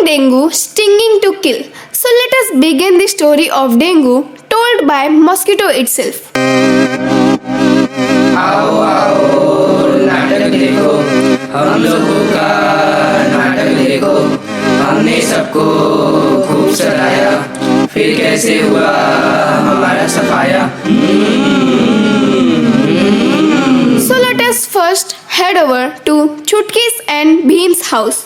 dengue, stinging to kill. So let us begin the story of dengue told by mosquito itself. आओ आओ नाटक देखो, हम लोगों का नाटक देखो। हमने सबको खूब सताया, फिर कैसे हुआ हमारा सफाया। So let us first head over to Chutki's and Bhim's house.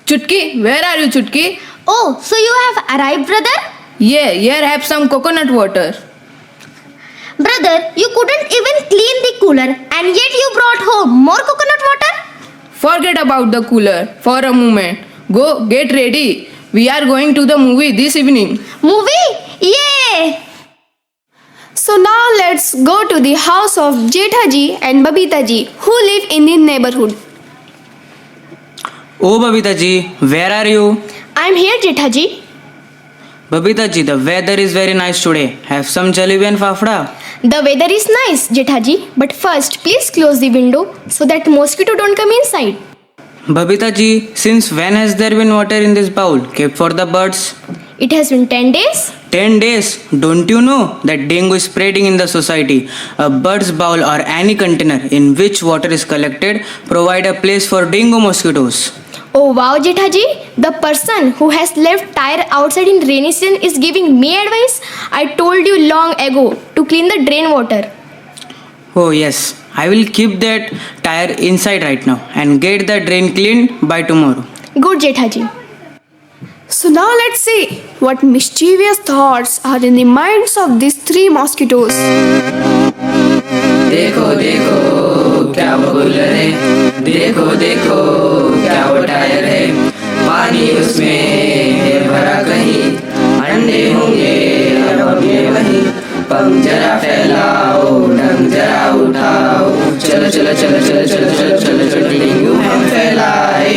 Chutki, where are you, Chutki? Oh, so you have arrived, brother? Yeah, here have some coconut water. Brother, you couldn't even clean the cooler and yet you brought home more coconut water? Forget about the cooler for a moment. Go get ready. We are going to the movie this evening. Movie? Yay! So now let's go to the house of Jethaji and Babitaji who live in the neighborhood. Oh Babita ji, where are you? I am here, Jethaji. Babita ji, the weather is very nice today. Have some jalebi and fafda. The weather is nice, Jethaji, but first please close the window so that mosquito don't come inside. Babita ji, since when has there been water in this bowl kept for the birds? It has been 10 days. 10 days. Don't you know that dengue is spreading in the society? A bird's bowl or any container in which water is collected provide a place for dengue mosquitoes. Oh wow, Jethaji, the person who has left tire outside in rainy season is giving me advice. I told you long ago to clean the drain water. Oh yes, I will keep that tire inside right now and get the drain cleaned by tomorrow. Good, Jethaji. So now let's see what mischievous thoughts are in the minds of these three mosquitoes. देखो देखो क्या वो cooler है, देखो देखो क्या वो tyre है। पानी उसमें है भरा कहीं, अंडे होंगे अब होंगे वहीं। पंख जरा फैलाओ, ढंग जरा उठाओ, चलो चलो चलो चलो चलो चलो चलो चलो डेंगू हम फैलाए।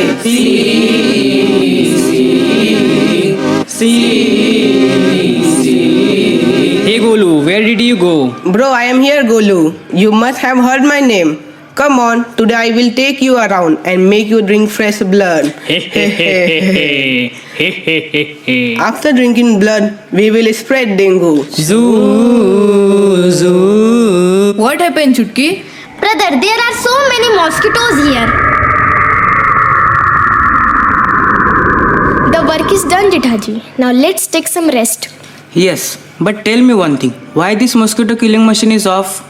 Hey Golu, where did you go? Bro, I am here, Golu. You must have heard my name. Come on, today I will take you around and make you drink fresh blood. After drinking blood, we will spread dengue. Zoo, zoo. What happened, Chutki? Brother, there are so many mosquitoes here. The work is done, Jethaji. Now let's take some rest. Yes, but tell me one thing. Why this mosquito killing machine is off?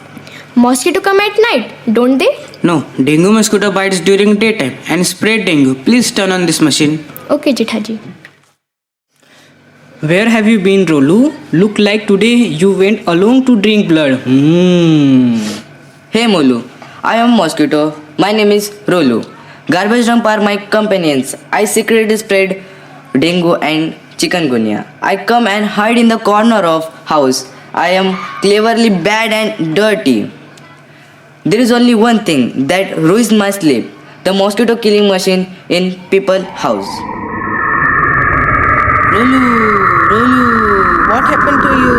Mosquito come at night, don't they? No, dengue mosquito bites during daytime and spread dengue. Please turn on this machine. Okay, Jethaji. Where have you been, Rolu? Look like today you went alone to drink blood. Hey Molu, I am mosquito. My name is Rolu. Garbage dump are my companions. I secretly spread dengue and chikungunya. I come and hide in the corner of house. I am cleverly bad and dirty. There is only one thing that ruins my sleep. The mosquito killing machine in people house. Rolu, what happened to you?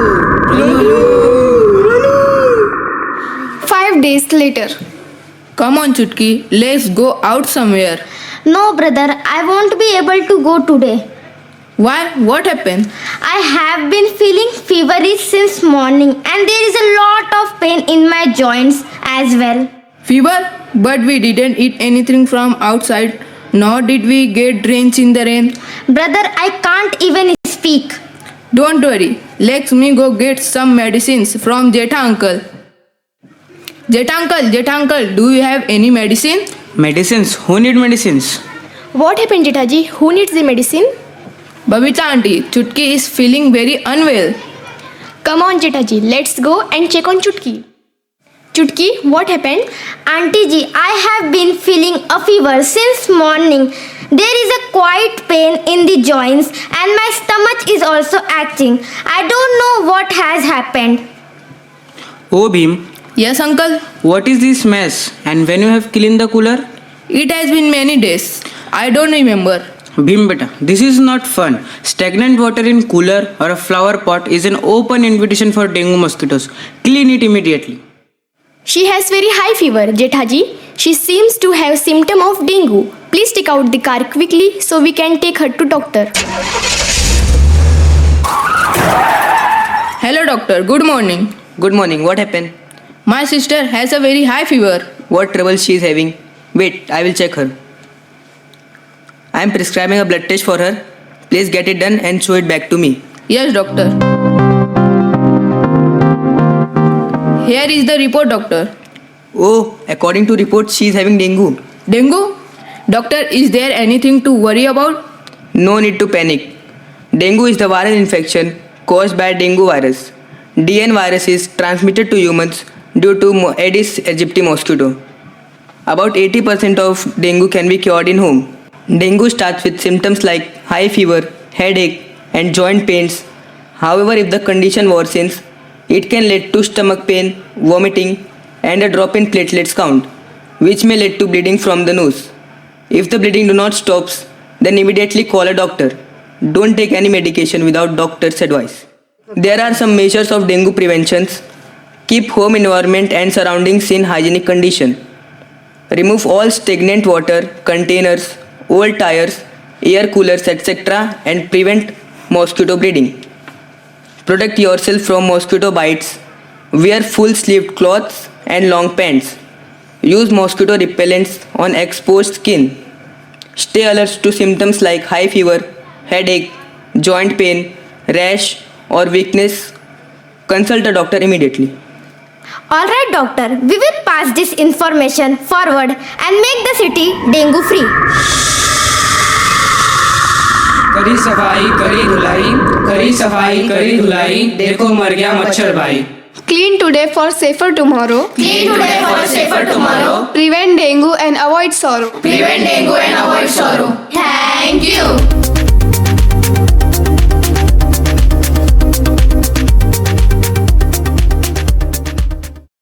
5 days later. Come on, Chutki, let's go out somewhere. No, brother, I won't be able to go today. Why? What happened? I have been feeling feverish since morning and there is a lot of pain in my joints as well. Fever? But we didn't eat anything from outside, nor did we get drenched in the rain. Brother, I can't even speak. Don't worry, let me go get some medicines from Jetha uncle. Jetha uncle, do you have any medicine? Medicines? Who need medicines? What happened, Jethaji? Who needs the medicine? Babita auntie, Chutki is feeling very unwell. Come on, Jethaji, let's go and check on Chutki. Chutki, what happened? Auntie ji, I have been feeling a fever since morning. There is a quite pain in the joints and my stomach is also acting. I don't know what has happened. Oh Bhim, Yes, uncle. what is this mess? And when you have cleaned the cooler? It has been many days. I don't remember. Bhim beta, this is not fun. Stagnant water in cooler or a flower pot is an open invitation for dengue mosquitoes. Clean it immediately. She has very high fever, Jethaji. She seems to have symptom of dengue. Please take out the car quickly so we can take her to doctor. Hello, doctor. Good morning. Good morning. What happened? My sister has a very high fever. What trouble she is having? Wait, I will check her. I am prescribing a blood test for her. Please get it done and show it back to me. Yes, doctor. Here is the report, doctor. Oh, according to report, she is having dengue. Dengue? Doctor, is there anything to worry about? No need to panic. Dengue is the viral infection caused by dengue virus. DN virus is transmitted to humans due to Aedes aegypti mosquito. About 80% of dengue can be cured in home. Dengue starts with symptoms like high fever, headache, and joint pains. However, if the condition worsens, it can lead to stomach pain, vomiting, and a drop in platelets count, which may lead to bleeding from the nose. If the bleeding do not stop, then immediately call a doctor. Don't take any medication without doctor's advice. There are some measures of dengue preventions. Keep home environment and surroundings in hygienic condition. Remove all stagnant water, containers, old tires, air coolers, etc. and prevent mosquito breeding. Protect yourself from mosquito bites. Wear full-sleeved clothes and long pants. Use mosquito repellents on exposed skin. Stay alert to symptoms like high fever, headache, joint pain, rash, or weakness. Consult a doctor immediately. Alright, doctor, we will pass this information forward and make the city dengue free. करी सफाई करी धुलाई, करी सफाई करी धुलाई, देखो मर गया मच्छर भाई. Clean today for safer tomorrow. Clean today for safer tomorrow. Prevent dengue and avoid sorrow. Prevent dengue and avoid sorrow.